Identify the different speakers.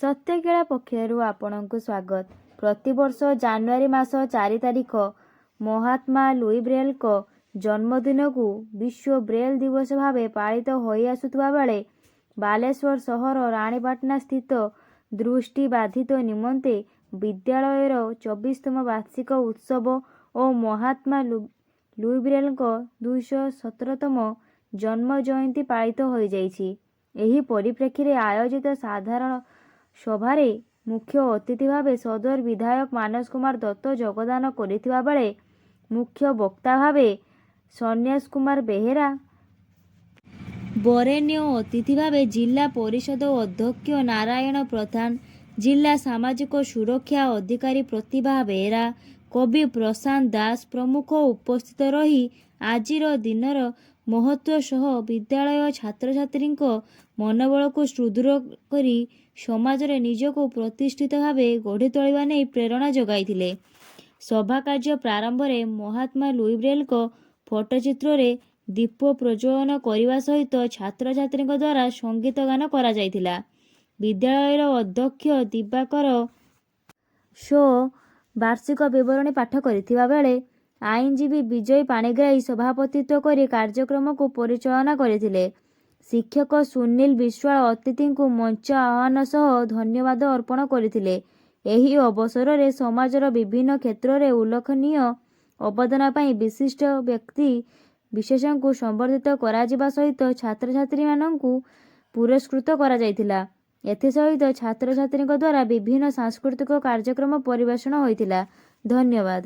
Speaker 1: ସତ୍ୟକେଳା ପକ୍ଷରୁ ଆପଣଙ୍କୁ ସ୍ୱାଗତ। ପ୍ରତିବର୍ଷ ଜାନୁଆରୀ ମାସ 4 ତାରିଖ ମହାତ୍ମା ଲୁଇ ବ୍ରେଲଙ୍କ ଜନ୍ମଦିନକୁ ବିଶ୍ୱ ବ୍ରେଲ ଦିବସ ଭାବେ ପାଳିତ ହୋଇଆସୁଥିବା ବେଳେ ବାଲେଶ୍ୱର ସହର ରାଣୀପାଟଣା ସ୍ଥିତ ଦୃଷ୍ଟିବାଧିତ ନିମନ୍ତେ ବିଦ୍ୟାଳୟର 24ତମ ବାର୍ଷିକ ଉତ୍ସବ ଓ ମହାତ୍ମା ଲୁଇ ବ୍ରେଲଙ୍କ 217ତମ ଜନ୍ମ ଜୟନ୍ତୀ ପାଳିତ ହୋଇଯାଇଛି। ଏହି ପରିପ୍ରେକ୍ଷୀରେ ଆୟୋଜିତ ସାଧାରଣ ସଭାରେ ମୁଖ୍ୟ ଅତିଥି ଭାବେ ସଦର ବିଧାୟକ ମାନସ କୁମାର ଦତ୍ତ ଯୋଗଦାନ କରିଥିବା ବେଳେ ମୁଖ୍ୟ ବକ୍ତା ଭାବେ ସନ୍ୟାସ କୁମାର ବେହେରା, ବରେଣ୍ୟ ଅତିଥି ଭାବେ ଜିଲ୍ଲା ପରିଷଦ ଅଧ୍ୟକ୍ଷ ନାରାୟଣ ପ୍ରଧାନ, ଜିଲ୍ଲା ସାମାଜିକ ସୁରକ୍ଷା ଅଧିକାରୀ ପ୍ରତିଭା ବେହେରା, କବି ପ୍ରଶାନ୍ତ ଦାସ ପ୍ରମୁଖ ଉପସ୍ଥିତ ରହି ଆଜିର ଦିନର ମହତ୍ୱ ସହ ବିଦ୍ୟାଳୟ ଛାତ୍ରଛାତ୍ରୀଙ୍କ ମନୋବଳକୁ ସୁଦୃଢ଼ କରି ସମାଜରେ ନିଜକୁ ପ୍ରତିଷ୍ଠିତ ଭାବେ ଗଢ଼ି ତୋଳିବା ନେଇ ପ୍ରେରଣା ଯୋଗାଇଥିଲେ। ସଭା କାର୍ଯ୍ୟ ପ୍ରାରମ୍ଭରେ ମହାତ୍ମା ଲୁଇ ବ୍ରେଲଙ୍କ ଫଟୋଚିତ୍ରରେ ଦୀପ ପ୍ରଜ୍ୱଳନ କରିବା ସହିତ ଛାତ୍ରଛାତ୍ରୀଙ୍କ ଦ୍ୱାରା ସଙ୍ଗୀତ ଗାନ କରାଯାଇଥିଲା। ବିଦ୍ୟାଳୟର ଅଧ୍ୟକ୍ଷ ଦିବାକର ଶୋ ବାର୍ଷିକ ବିବରଣୀ ପାଠ କରିଥିବା ବେଳେ ଆଇନଜୀବୀ ବିଜୟ ପାଣିଗ୍ରାହୀ ସଭାପତିତ୍ୱ କରି କାର୍ଯ୍ୟକ୍ରମକୁ ପରିଚାଳନା କରିଥିଲେ। ଶିକ୍ଷକ ସୁନୀଲ ବିଶ୍ୱାଳ ଅତିଥିଙ୍କୁ ମଞ୍ଚ ଆହ୍ୱାନ ସହ ଧନ୍ୟବାଦ ଅର୍ପଣ କରିଥିଲେ। ଏହି ଅବସରରେ ସମାଜର ବିଭିନ୍ନ କ୍ଷେତ୍ରରେ ଉଲ୍ଲେଖନୀୟ ଅବଦାନ ପାଇଁ ବିଶିଷ୍ଟ ବ୍ୟକ୍ତି ବିଶେଷଙ୍କୁ ସମ୍ବର୍ଦ୍ଧିତ କରାଯିବା ସହିତ ଛାତ୍ରଛାତ୍ରୀମାନଙ୍କୁ ପୁରସ୍କୃତ କରାଯାଇଥିଲା। ଏଥିସହିତ ଛାତ୍ରଛାତ୍ରୀଙ୍କ ଦ୍ୱାରା ବିଭିନ୍ନ ସାଂସ୍କୃତିକ କାର୍ଯ୍ୟକ୍ରମ ପରିବେଷଣ ହୋଇଥିଲା। ଧନ୍ୟବାଦ।